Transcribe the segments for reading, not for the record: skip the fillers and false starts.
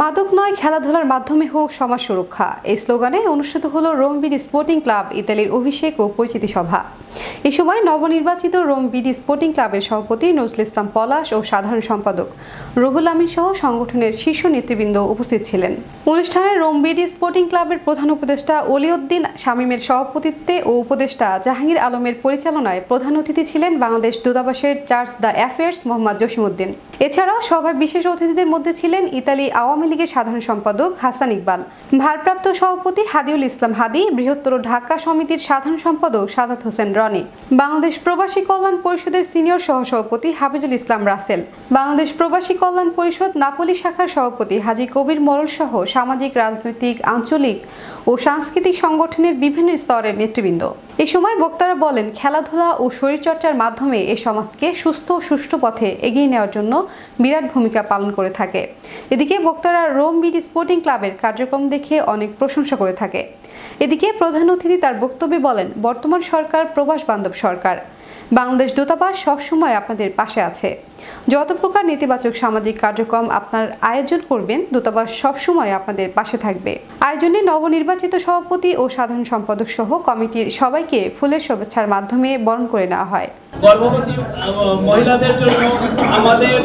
মাদক নয়, খেলাধুলার মাধ্যমে হোক সমাজ সুরক্ষা, এই স্লোগানে অনুষ্ঠিত হলো রোম বিডি স্পোর্টিং ক্লাব ইতালির অভিষেক ও পরিচিতি সভা। এ সময় নবনির্বাচিত রোম বিডি স্পোর্টিং ক্লাবের সভাপতি নজরুল ইসলাম পলাশ ও সাধারণ সম্পাদক রুহুল আমিন সহ সংগঠনের শীর্ষ নেতৃবৃন্দ উপস্থিত ছিলেন। অনুষ্ঠানে রোম বিডি স্পোর্টিং ক্লাবের প্রধান উপদেষ্টা অলিউদ্দিন শামীমের সভাপতিত্বে ও উপদেষ্টা জাহাঙ্গীর আলমের পরিচালনায় প্রধান অতিথি ছিলেন বাংলাদেশ দূতাবাসের charge the affairs Mohammad Jasimuddin. এছাড়াও সভায় বিশেষ অতিথিদের মধ্যে ছিলেন ইতালি আওয়ামী লীগের সাধারণ সম্পাদক হাসান ইকবাল, ভারপ্রাপ্ত সভাপতি হাদিউল ইসলাম হাদি, বৃহত্তর ঢাকা সমিতির সাধারণ সম্পাদক সাদাত হোসেন রনি, বাংলাদেশ প্রবাসী কল্যাণ পরিষদের সিনিয়র সহসভাপতি হাফিজুল ইসলাম রাসেল, বাংলাদেশ প্রবাসী কল্যাণ পরিষদ নাপোলি শাখার সভাপতি হাজী কবির মরল সহ সামাজিক, রাজনৈতিক, আঞ্চলিক ও সাংস্কৃতিক সংগঠনের বিভিন্ন স্তরের নেতৃবৃন্দ। এ সময় বক্তারা বলেন, খেলাধুলা ও শরীরচর্চার মাধ্যমে এ সমাজকে সুস্থ ও সুষ্ঠু পথে এগিয়ে নেওয়ার জন্য বিরাট ভূমিকা পালন করে থাকে। এদিকে বক্তারা রোম বিডি স্পোর্টিং ক্লাবের কার্যক্রম দেখে অনেক প্রশংসা করে থাকে। এদিকে প্রধান অতিথি তার বক্তব্যে বলেন, বর্তমান সরকার প্রবাস বান্ধব সরকার। বাংলাদেশ দূতাবাস সবসময় আপনাদের পাশে আছে। যত প্রকার নেতিবাচক সামাজিক কার্যক্রম আপনার আয়োজন করবেন, দূতাবাস সবসময় আপনাদের পাশে থাকবে। আয়োজনে নবনির্বাচিত সভাপতি ও সাধারণ সম্পাদক সহ কমিটির সবাইকে ফুলের শুভেচ্ছার মাধ্যমে বরণ করে নেওয়া হয়। গর্ভবতী মহিলাদের জন্য আমাদের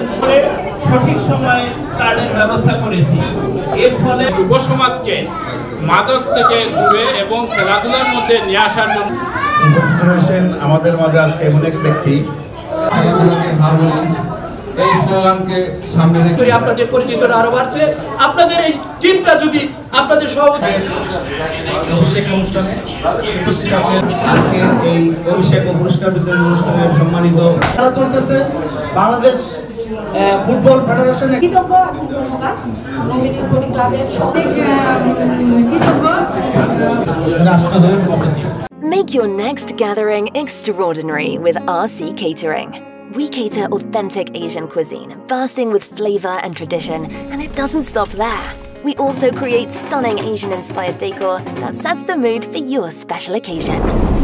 সঠিক সময়ে কার্ডের ব্যবস্থা করেছি। এর ফলে যুব সমাজকে মাদক থেকে দূরে এবং খেলাধুলার মধ্যে নিয়ে আসার জন্য আমাদের মাঝে আজকে এমন এক ব্যক্তি এই স্লোগানকে সামনে রেখে আপনাদের পরিচিতরা আরো বাড়ছে। আপনাদের এই টিমটা যদি আপনাদের সভাপতি অভিষেক অনুষ্ঠানে উপস্থিত আছেন, আজকে এই অভিষেক ও পুরস্কার বিতরণ অনুষ্ঠানে সম্মানিত খেলা চলতেছে বাংলাদেশ ফুটবল ফেডারেশনের কৃতজ্ঞ এবং ধন্যবাদ রোম বিডি স্পোর্টিং ক্লাবের কৃতজ্ঞ রাষ্ট্রদ্রোহের পক্ষে। Make your next gathering extraordinary with RC Catering. We cater authentic Asian cuisine, bursting with flavor and tradition, and it doesn't stop there. We also create stunning Asian-inspired decor that sets the mood for your special occasion.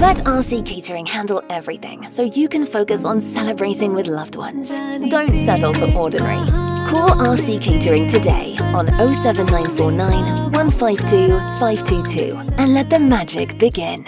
Let RC Catering handle everything so you can focus on celebrating with loved ones. Don't settle for ordinary. Call RC Catering today on 07949 152 522 and let the magic begin.